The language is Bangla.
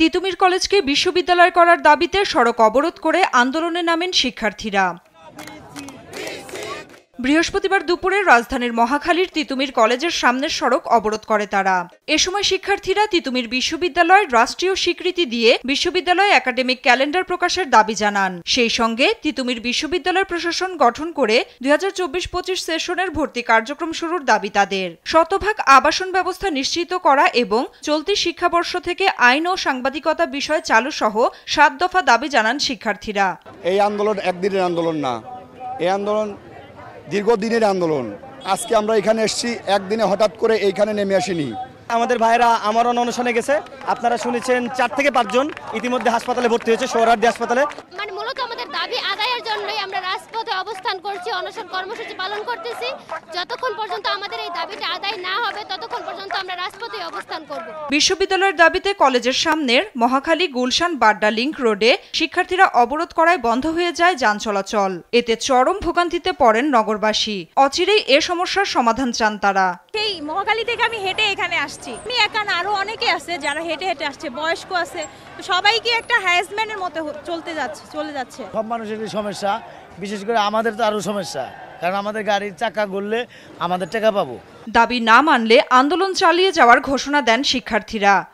তিতুমির কলেজকে বিশ্ববিদ্যালয় করার দাবিতে সড়ক অবরোধ করে আন্দোলনে নামেন শিক্ষার্থীরা। বৃহস্পতিবার দুপুরে রাজধানীর মহাখালীর তিতুমির কলেজের সামনের সড়ক অবরোধ করে তারা। এ সময় শিক্ষার্থীরা তিতুমির বিশ্ববিদ্যালয়ের রাষ্ট্রীয় স্বীকৃতি দিয়ে বিশ্ববিদ্যালয় একাডেমিক ক্যালেন্ডার প্রকাশের দাবি জানান। সেই সঙ্গে তিতুমির বিশ্ববিদ্যালয় প্রশাসন গঠন করে 2024-25 সেশনের ভর্তি কার্যক্রম শুরুর দাবি তাদের। শতভাগ আবাসন ব্যবস্থা নিশ্চিত করা এবং চলতি শিক্ষাবর্ষ থেকে আইন ও সাংবাদিকতা বিষয় চালু সহ 7 দফা দাবি জানান শিক্ষার্থীরা। এই আন্দোলন একদিনের আন্দোলন না, এই আন্দোলন দীর্ঘদিনের আন্দোলন। আজকে আমরা এখানে এসেছি, একদিনে হঠাৎ করে এইখানে নেমে আসিনি। আমাদের ভাইরা আমরণ অনশনে গেছে, আপনারা শুনেছেন 4 থেকে 5 জন ইতিমধ্যে হাসপাতালে ভর্তি হয়েছে, সোহরাওয়ার্দী হাসপাতালে। মূলত আমাদের দাবি আদায়ের জন্যই আমরা রাজপথে অবস্থান করছি, অনশন কর্মসূচি পালন করতেছি। যতক্ষণ পর্যন্ত আমাদের এই দাবিটা আদায় না হবে ততক্ষণ পর্যন্ত আমরা রাজপথে অবস্থান করব। বিশ্ববিদ্যালয়ের দাবিতে কলেজের সামনের মহাখালী গুলশান বাড্ডা লিংক রোডে শিক্ষার্থীরা অবরোধ করায় বন্ধ হয়ে যায় যান চলাচল। এতে চরম ভোগান্তিতে পড়েন নগরবাসী। অচিরেই এ সমস্যার সমাধান চান তারা। এই মহাখালী থেকে আমি হেঁটে এখানে আসছি, আমি একা না, আরো অনেকে আছে যারা হেঁটে হেঁটে আসছে, বয়স্ক আছে, সবাইকে একটা হ্যারাসমেন্টের মতো চলে যাচ্ছে। সব মানুষেরই সমস্যা, বিশেষ করে আমাদের তো আরো সমস্যা, কারণ আমাদের গাড়ির চাকা গড়লে আমাদের টাকা পাবো। দাবি না মানলে আন্দোলন চালিয়ে যাওয়ার ঘোষণা দেন শিক্ষার্থীরা।